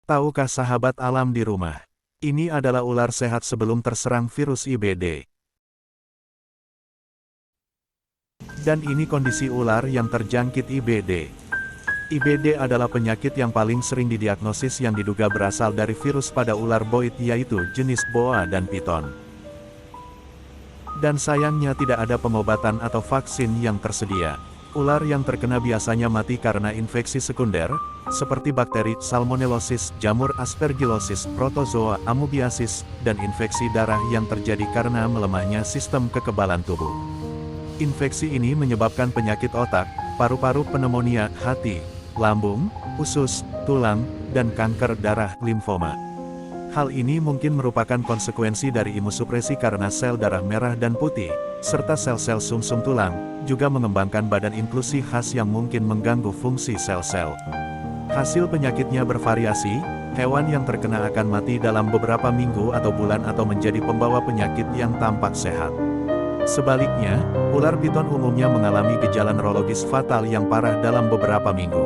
Tahukah sahabat alam di rumah? Ini adalah ular sehat sebelum terserang virus IBD. Dan ini kondisi ular yang terjangkit IBD. IBD adalah penyakit yang paling sering didiagnosis yang diduga berasal dari virus pada ular boid yaitu jenis boa dan piton. Dan sayangnya tidak ada pengobatan atau vaksin yang tersedia. Ular yang terkena biasanya mati karena infeksi sekunder, seperti bakteri Salmonellosis, jamur Aspergillosis, protozoa Amoebiasis, dan infeksi darah yang terjadi karena melemahnya sistem kekebalan tubuh. Infeksi ini menyebabkan penyakit otak, paru-paru, pneumonia, hati, lambung, usus, tulang, dan kanker darah limfoma. Hal ini mungkin merupakan konsekuensi dari imunosupresi karena sel darah merah dan putih, serta sel-sel sumsum tulang, juga mengembangkan badan inklusi khas yang mungkin mengganggu fungsi sel-sel. Hasil penyakitnya bervariasi, hewan yang terkena akan mati dalam beberapa minggu atau bulan atau menjadi pembawa penyakit yang tampak sehat. Sebaliknya, ular piton umumnya mengalami gejala neurologis fatal yang parah dalam beberapa minggu.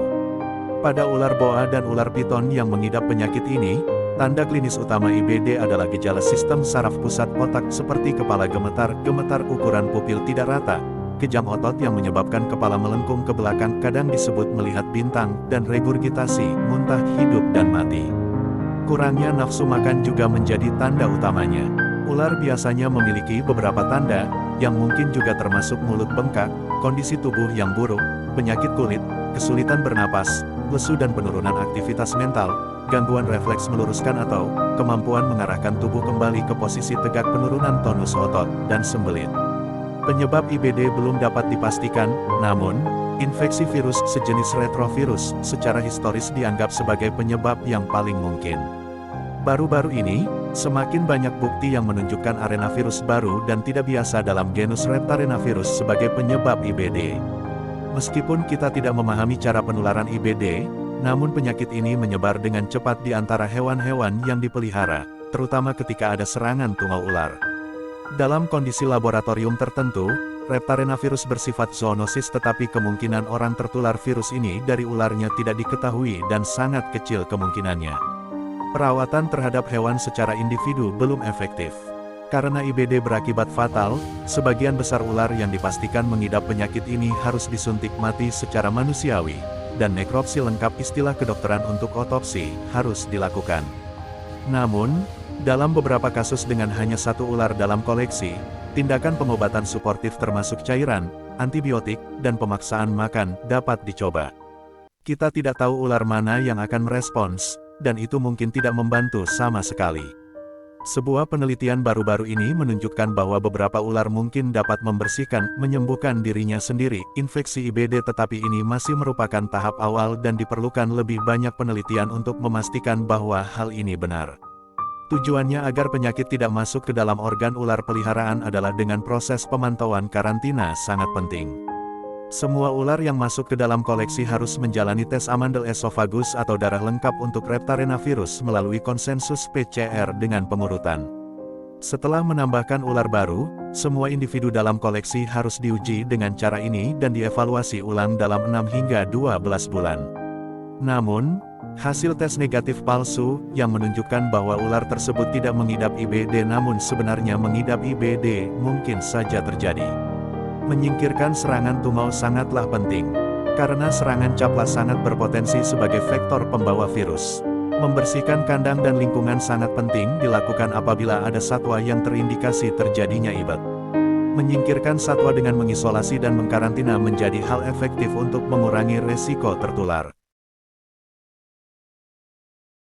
Pada ular boa dan ular piton yang mengidap penyakit ini, tanda klinis utama IBD adalah gejala sistem saraf pusat otak seperti kepala gemetar, gemetar ukuran pupil tidak rata, kejang otot yang menyebabkan kepala melengkung ke belakang kadang disebut melihat bintang, dan regurgitasi, muntah hidup dan mati. Kurangnya nafsu makan juga menjadi tanda utamanya. Ular biasanya memiliki beberapa tanda, yang mungkin juga termasuk mulut bengkak, kondisi tubuh yang buruk, penyakit kulit, kesulitan bernapas, lesu dan penurunan aktivitas mental, gangguan refleks meluruskan atau kemampuan mengarahkan tubuh kembali ke posisi tegak, penurunan tonus otot, dan sembelit. Penyebab IBD belum dapat dipastikan, namun, infeksi virus sejenis retrovirus secara historis dianggap sebagai penyebab yang paling mungkin. Baru-baru ini, semakin banyak bukti yang menunjukkan arenavirus baru dan tidak biasa dalam genus Reptarenavirus sebagai penyebab IBD. Meskipun kita tidak memahami cara penularan IBD, namun penyakit ini menyebar dengan cepat di antara hewan-hewan yang dipelihara, terutama ketika ada serangan tungau ular. Dalam kondisi laboratorium tertentu, Reptarenavirus bersifat zoonosis tetapi kemungkinan orang tertular virus ini dari ularnya tidak diketahui dan sangat kecil kemungkinannya. Perawatan terhadap hewan secara individu belum efektif. Karena IBD berakibat fatal, sebagian besar ular yang dipastikan mengidap penyakit ini harus disuntik mati secara manusiawi, dan nekropsi lengkap istilah kedokteran untuk otopsi harus dilakukan. Namun, dalam beberapa kasus dengan hanya satu ular dalam koleksi, tindakan pengobatan suportif termasuk cairan, antibiotik, dan pemaksaan makan dapat dicoba. Kita tidak tahu ular mana yang akan merespons, dan itu mungkin tidak membantu sama sekali. Sebuah penelitian baru-baru ini menunjukkan bahwa beberapa ular mungkin dapat membersihkan, menyembuhkan dirinya sendiri, infeksi IBD, tetapi ini masih merupakan tahap awal dan diperlukan lebih banyak penelitian untuk memastikan bahwa hal ini benar. Tujuannya agar penyakit tidak masuk ke dalam organ ular peliharaan adalah dengan proses pemantauan karantina sangat penting. Semua ular yang masuk ke dalam koleksi harus menjalani tes amandel esofagus atau darah lengkap untuk Reptarenavirus melalui konsensus PCR dengan pengurutan. Setelah menambahkan ular baru, semua individu dalam koleksi harus diuji dengan cara ini dan dievaluasi ulang dalam 6 hingga 12 bulan. Namun, hasil tes negatif palsu, yang menunjukkan bahwa ular tersebut tidak mengidap IBD namun sebenarnya mengidap IBD, mungkin saja terjadi. Menyingkirkan serangan tungau sangatlah penting, karena serangan caplas sangat berpotensi sebagai vektor pembawa virus. Membersihkan kandang dan lingkungan sangat penting dilakukan apabila ada satwa yang terindikasi terjadinya IBD. Menyingkirkan satwa dengan mengisolasi dan mengkarantina menjadi hal efektif untuk mengurangi resiko tertular.